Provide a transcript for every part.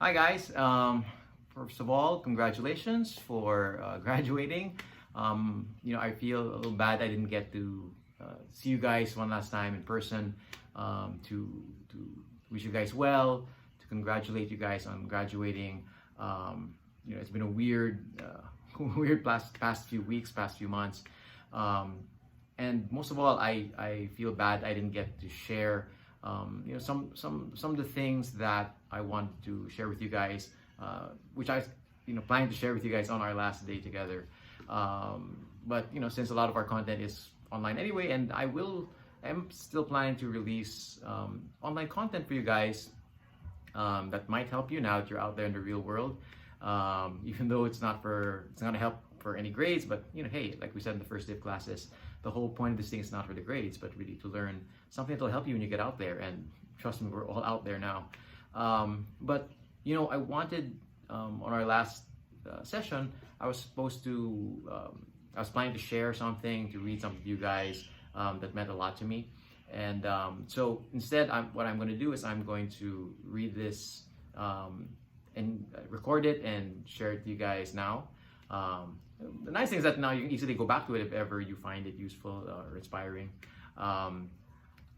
Hi guys. First of all, congratulations for graduating. I feel a little bad I didn't get to see you guys one last time in person. To wish you guys well, to congratulate you guys on graduating. It's been a weird, weird past few weeks, past few months. And most of all, I feel bad I didn't get to share some of the things that I want to share with you guys, which I planning to share with you guys on our last day together. But since a lot of our content is online anyway, and I'm still planning to release online content for you guys that might help you now that you're out there in the real world. Even though it's not gonna help for any grades, but hey, like we said in the first day of classes, the whole point of this thing is not for the grades, but really to learn something that'll help you when you get out there. And trust me, we're all out there now. But I wanted on our last session, I was planning to share something, to read something to you guys that meant a lot to me. And so instead, what I'm going to do is I'm going to read this and record it and share it to you guys now. The nice thing is that now you can easily go back to it if ever you find it useful or inspiring.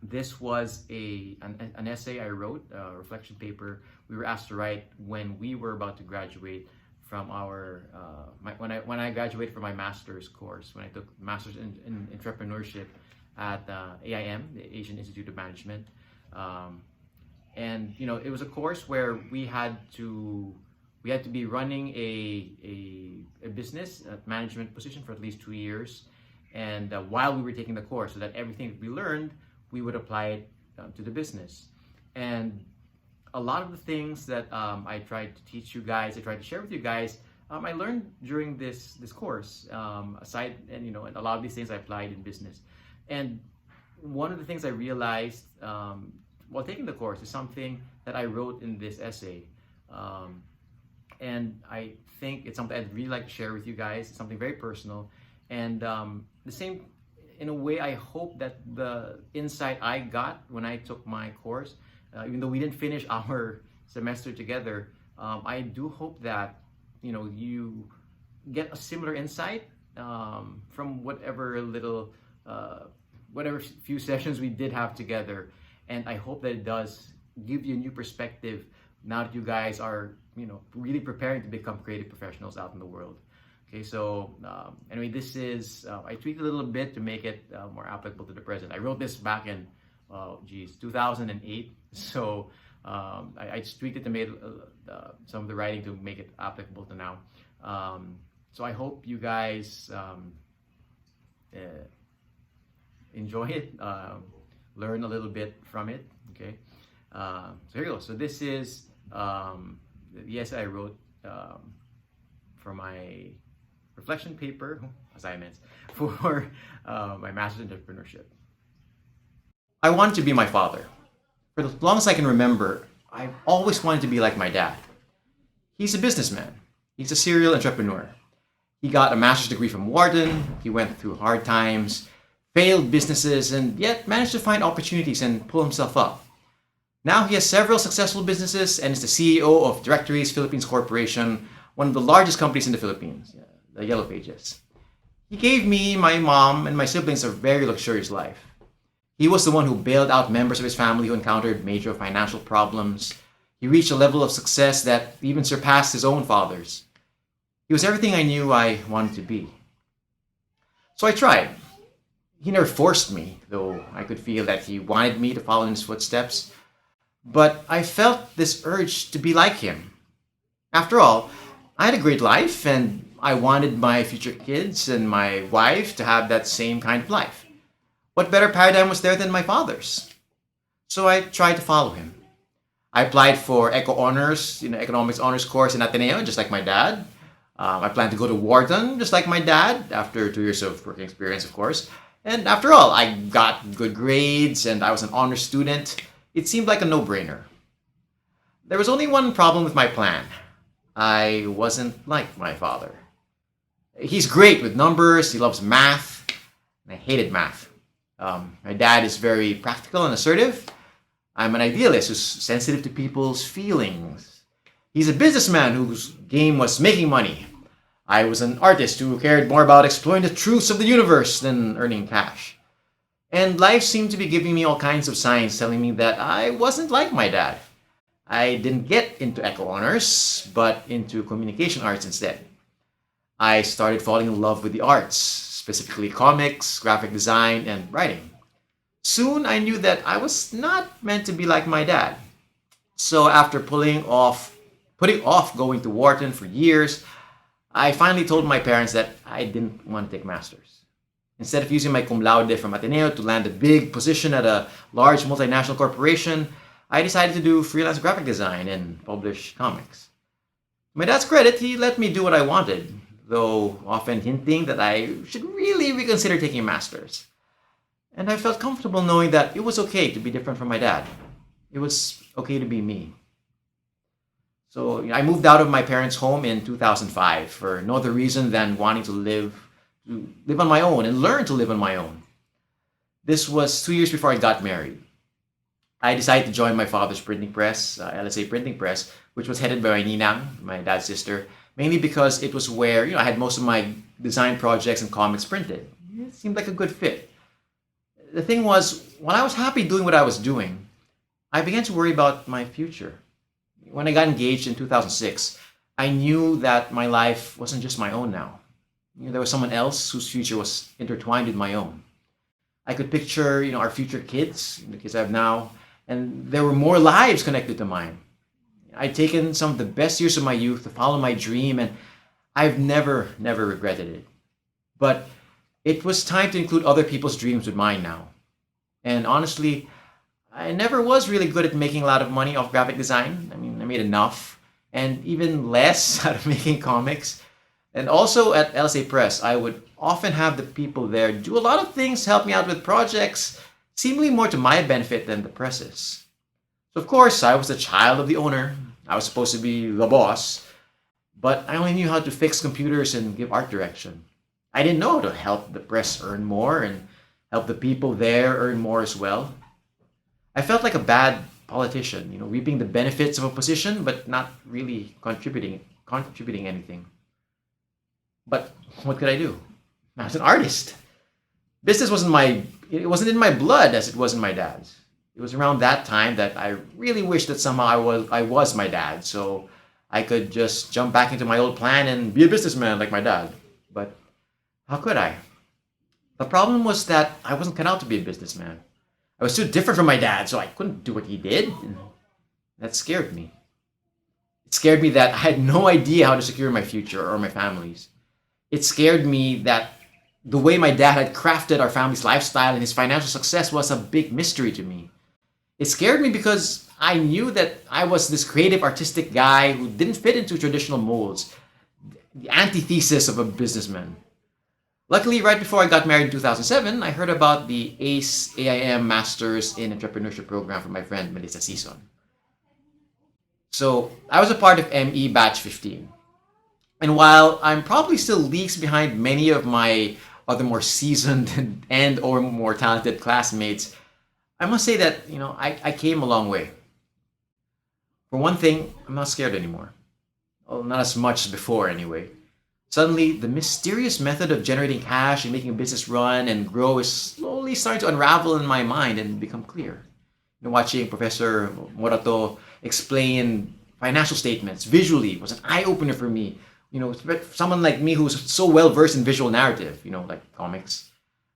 This was an essay I wrote, a reflection paper we were asked to write when we were about to graduate from when I graduated from my master's course, when I took master's in entrepreneurship at AIM, the Asian Institute of Management. And it was a course where we had to be running a business management position for at least 2 years, and while we were taking the course, so that everything that we learned, we would apply it to the business. And a lot of the things that I tried to teach you guys, I tried to share with you guys, I learned during this course. And a lot of these things I applied in business. And one of the things I realized while taking the course is something that I wrote in this essay. And I think it's something I'd really like to share with you guys. It's something very personal. And the same, in a way, I hope that the insight I got when I took my course, even though we didn't finish our semester together, I do hope that you get a similar insight from whatever few sessions we did have together. And I hope that it does give you a new perspective now that you guys are really preparing to become creative professionals out in the world. Okay, so anyway, this is I tweaked a little bit to make it more applicable to the present. I wrote this back in 2008, so I just tweaked it to make some of the writing to make it applicable to now. So I hope you guys enjoy it, learn a little bit from it. Okay, so here we go. So this is the essay I wrote for my reflection paper assignments for my master's in entrepreneurship. I wanted to be my father. For as long as I can remember, I've always wanted to be like my dad. He's a businessman. He's a serial entrepreneur. He got a master's degree from Wharton. He went through hard times, failed businesses, and yet managed to find opportunities and pull himself up. Now he has several successful businesses and is the CEO of Directories Philippines Corporation, one of the largest companies in the Philippines, the Yellow Pages. He gave me, my mom, and my siblings a very luxurious life. He was the one who bailed out members of his family who encountered major financial problems. He reached a level of success that even surpassed his own father's. He was everything I knew I wanted to be. So I tried. He never forced me, though I could feel that he wanted me to follow in his footsteps. But I felt this urge to be like him. After all, I had a great life, and I wanted my future kids and my wife to have that same kind of life. What better paradigm was there than my father's? So I tried to follow him. I applied for economics honors course in Ateneo, just like my dad. I planned to go to Wharton, just like my dad, after 2 years of working experience, of course. And after all, I got good grades and I was an honor student. It seemed like a no-brainer. There was only one problem with my plan. I wasn't like my father. He's great with numbers, he loves math, and I hated math. My dad is very practical and assertive. I'm an idealist who's sensitive to people's feelings. He's a businessman whose game was making money. I was an artist who cared more about exploring the truths of the universe than earning cash. And life seemed to be giving me all kinds of signs telling me that I wasn't like my dad. I didn't get into eco honors, but into communication arts instead. I started falling in love with the arts, specifically comics, graphic design, and writing. Soon I knew that I was not meant to be like my dad. So after putting off going to Wharton for years, I finally told my parents that I didn't want to take masters. Instead of using my cum laude from Ateneo to land a big position at a large multinational corporation, I decided to do freelance graphic design and publish comics. To my dad's credit, he let me do what I wanted, though often hinting that I should really reconsider taking a master's. And I felt comfortable knowing that it was okay to be different from my dad. It was okay to be me. So I moved out of my parents' home in 2005 for no other reason than wanting to live on my own and learn to live on my own. This was 2 years before I got married. I decided to join my father's printing press, LSA Printing Press, which was headed by my ninang, my dad's sister, mainly because it was where I had most of my design projects and comics printed. It seemed like a good fit. The thing was, when I was happy doing what I was doing, I began to worry about my future. When I got engaged in 2006, I knew that my life wasn't just my own now. There was someone else whose future was intertwined with my own. I could picture, our future kids, the kids I have now, and there were more lives connected to mine. I'd taken some of the best years of my youth to follow my dream, and I've never regretted it. But it was time to include other people's dreams with mine now. And honestly, I never was really good at making a lot of money off graphic design. I made enough, and even less out of making comics. And also at LSA Press, I would often have the people there do a lot of things to help me out with projects, seemingly more to my benefit than the press's. So of course, I was the child of the owner. I was supposed to be the boss, but I only knew how to fix computers and give art direction. I didn't know how to help the press earn more and help the people there earn more as well. I felt like a bad politician, reaping the benefits of a position, but not really contributing anything. But what could I do? I was an artist. Business it wasn't in my blood as it was in my dad's. It was around that time that I really wished that somehow I was my dad, so I could just jump back into my old plan and be a businessman like my dad. But how could I? The problem was that I wasn't cut out to be a businessman. I was too different from my dad, so I couldn't do what he did. And that scared me. It scared me that I had no idea how to secure my future or my family's. It scared me that the way my dad had crafted our family's lifestyle and his financial success was a big mystery to me. It scared me because I knew that I was this creative, artistic guy who didn't fit into traditional molds, the antithesis of a businessman. Luckily, right before I got married in 2007, I heard about the ACE AIM Masters in Entrepreneurship program from my friend Melissa Sison. So I was a part of ME Batch 15. And while I'm probably still leagues behind many of my other more seasoned and or more talented classmates, I must say that, I came a long way. For one thing, I'm not scared anymore. Well, not as much as before anyway. Suddenly, the mysterious method of generating cash and making a business run and grow is slowly starting to unravel in my mind and become clear. Watching Professor Morato explain financial statements visually was an eye-opener for me. Someone like me who's so well-versed in visual narrative, like comics.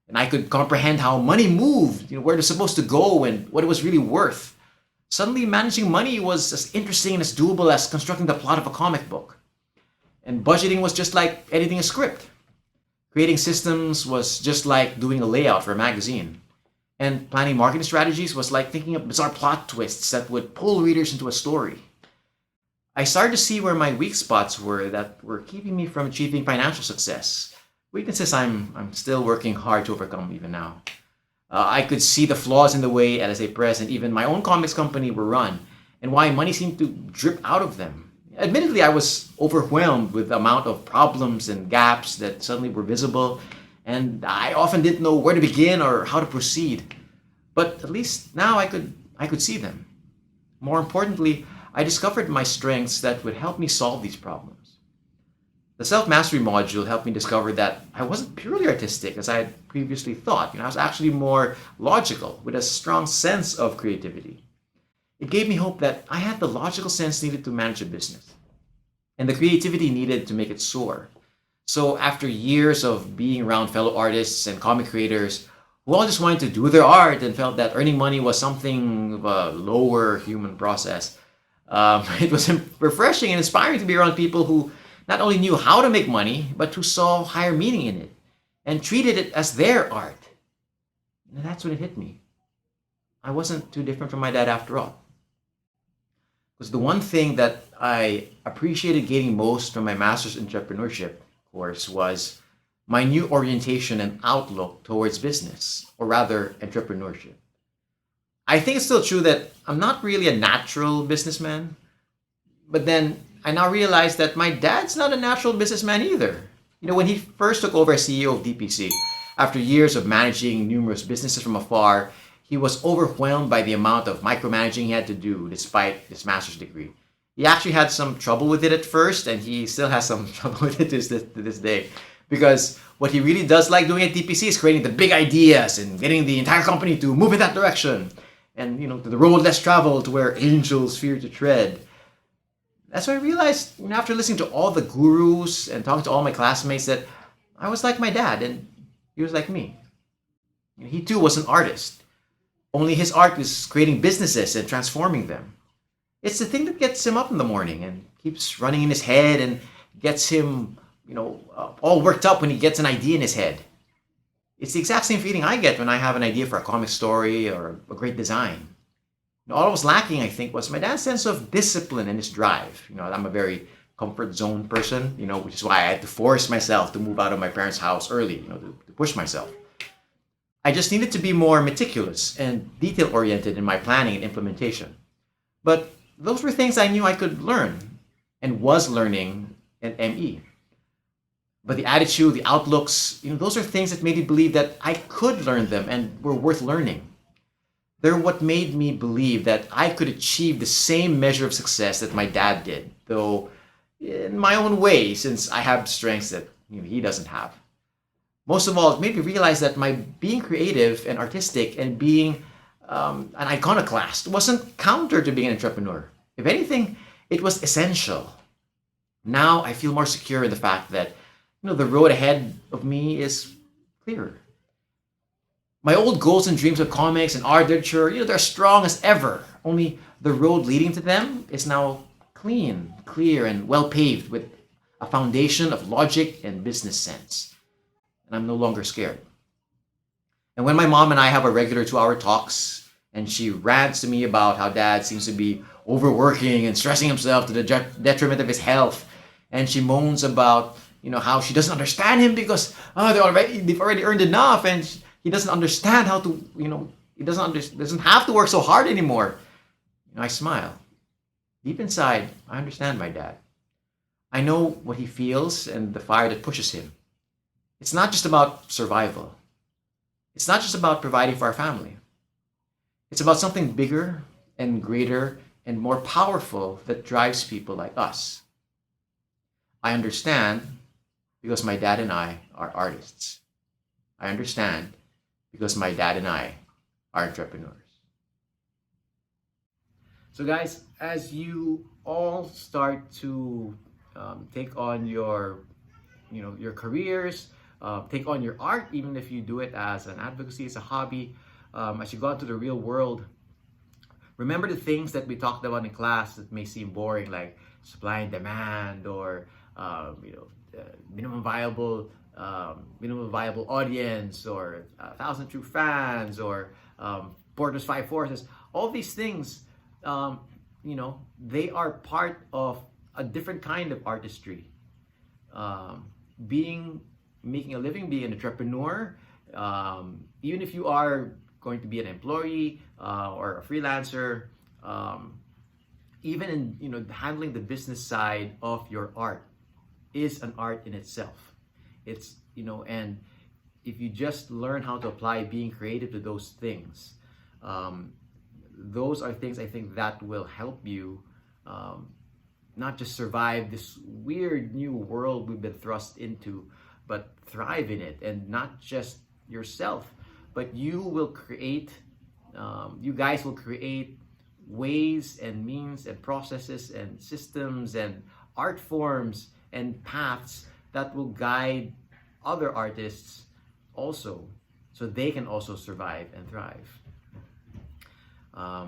And I could comprehend how money moved, where it was supposed to go and what it was really worth. Suddenly, managing money was as interesting and as doable as constructing the plot of a comic book. And budgeting was just like editing a script. Creating systems was just like doing a layout for a magazine. And planning marketing strategies was like thinking of bizarre plot twists that would pull readers into a story. I started to see where my weak spots were that were keeping me from achieving financial success. Weaknesses I'm still working hard to overcome even now. I could see the flaws in the way LSA Press and even my own comics company were run and why money seemed to drip out of them. Admittedly, I was overwhelmed with the amount of problems and gaps that suddenly were visible, and I often didn't know where to begin or how to proceed. But at least now I could see them. More importantly, I discovered my strengths that would help me solve these problems. The self-mastery module helped me discover that I wasn't purely artistic as I had previously thought. I was actually more logical with a strong sense of creativity. It gave me hope that I had the logical sense needed to manage a business and the creativity needed to make it soar. So after years of being around fellow artists and comic creators who all just wanted to do their art and felt that earning money was something of a lower human process, it was refreshing and inspiring to be around people who not only knew how to make money, but who saw higher meaning in it and treated it as their art. And that's when it hit me. I wasn't too different from my dad after all. Because the one thing that I appreciated gaining most from my master's in entrepreneurship course was my new orientation and outlook towards business, or rather entrepreneurship. I think it's still true that I'm not really a natural businessman, but then I now realize that my dad's not a natural businessman either. When he first took over as CEO of DPC, after years of managing numerous businesses from afar, he was overwhelmed by the amount of micromanaging he had to do despite his master's degree. He actually had some trouble with it at first, and he still has some trouble with it to this day. Because what he really does like doing at DPC is creating the big ideas and getting the entire company to move in that direction. And, to the road less traveled, where angels fear to tread. That's when I realized, after listening to all the gurus and talking to all my classmates, that I was like my dad and he was like me. He too was an artist. Only his art was creating businesses and transforming them. It's the thing that gets him up in the morning and keeps running in his head and gets him, all worked up when he gets an idea in his head. It's the exact same feeling I get when I have an idea for a comic story or a great design. All I was lacking, I think, was my dad's sense of discipline and his drive. I'm a very comfort zone person, which is why I had to force myself to move out of my parents' house early, to push myself. I just needed to be more meticulous and detail-oriented in my planning and implementation. But those were things I knew I could learn and was learning at ME. But the attitude, the outlooks, those are things that made me believe that I could learn them and were worth learning. They're what made me believe that I could achieve the same measure of success that my dad did, though in my own way, since I have strengths that he doesn't have. Most of all, it made me realize that my being creative and artistic and being an iconoclast wasn't counter to being an entrepreneur. If anything, it was essential. Now I feel more secure in the fact that the road ahead of me is clearer. My old goals and dreams of comics and art literature, they're strong as ever. Only the road leading to them is now clean, clear, and well paved with a foundation of logic and business sense. And I'm no longer scared. And when my mom and I have our regular 2-hour talks, and she rants to me about how dad seems to be overworking and stressing himself to the detriment of his health, and she moans about how she doesn't understand him because they've already earned enough, and he doesn't understand how to he doesn't have to work so hard anymore. I smile. Deep inside, I understand my dad. I know what he feels and the fire that pushes him. It's not just about survival. It's not just about providing for our family. It's about something bigger and greater and more powerful that drives people like us. I understand because my dad and I are artists. I understand because my dad and I are entrepreneurs. So guys, as you all start to take on your careers, take on your art, even if you do it as an advocacy, as a hobby, as you go out to the real world, remember the things that we talked about in class that may seem boring, like supply and demand, or minimum viable audience, or 1,000 true fans, or Porter's 5 forces. All these things, they are part of a different kind of artistry. Making a living, being an entrepreneur, even if you are going to be an employee or a freelancer, even in handling the business side of your art is an art in itself. It's and if you just learn how to apply being creative to those things, those are things I think that will help you not just survive this weird new world we've been thrust into, but thrive in it. And not just yourself, but you will create, you guys will create ways and means and processes and systems and art forms and paths that will guide other artists also, so they can also survive and thrive. I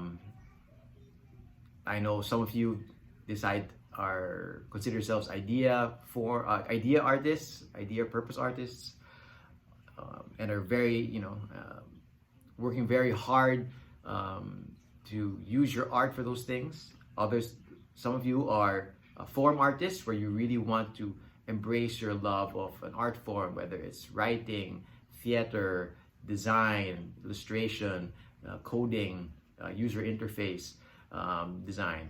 know some of you consider yourselves idea artists, idea purpose artists, and are very, working very hard to use your art for those things. Some of you are form artists, where you really want to embrace your love of an art form, whether it's writing, theater, design, illustration, coding, user interface design.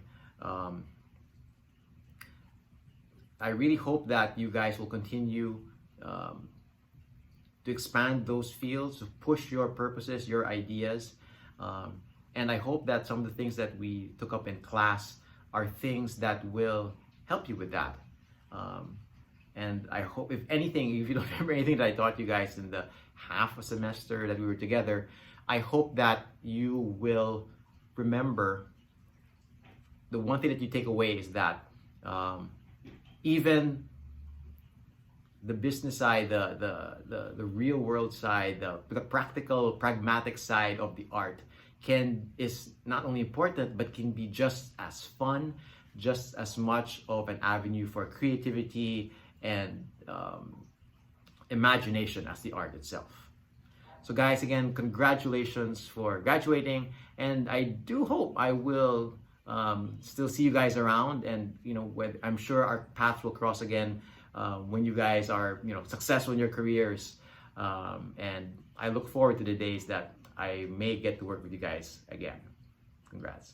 I really hope that you guys will continue to expand those fields, to push your purposes, your ideas. And I hope that some of the things that we took up in class are things that will help you with that. And I hope, if anything, if you don't remember anything that I taught you guys in the half a semester that we were together, I hope that you will remember the one thing that you take away is that even the business side, the real world side, the practical, pragmatic side of the art is not only important, but can be just as fun, just as much of an avenue for creativity and imagination as the art itself. So guys, again, congratulations for graduating, and I do hope I will still see you guys around, and I'm sure our paths will cross again when you guys are successful in your careers, and I look forward to the days that I may get to work with you guys again. Congrats.